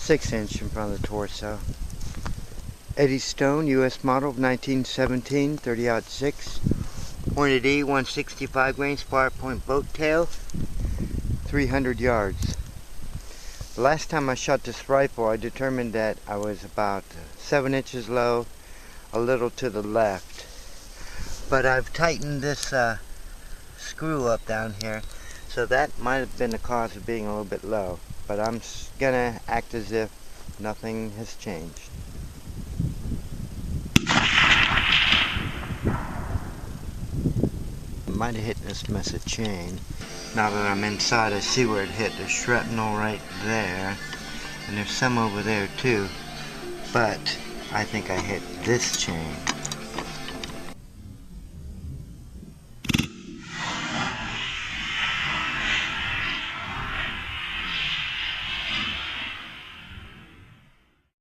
6" in front of the torso. Eddystone US Model of 1917, 30-06. Hornady 165 grain spark point boat tail, 300 yards. The last time I shot this rifle, I determined that I was about 7 inches low, a little to the left. But I've tightened this screw up down here, so that might have been the cause of being a little bit low. But I'm gonna act as if nothing has changed. Might have hit this mess of chain. Now that I'm inside, I see where it hit. There's shrapnel right there, and there's some over there too, but I think I hit this chain.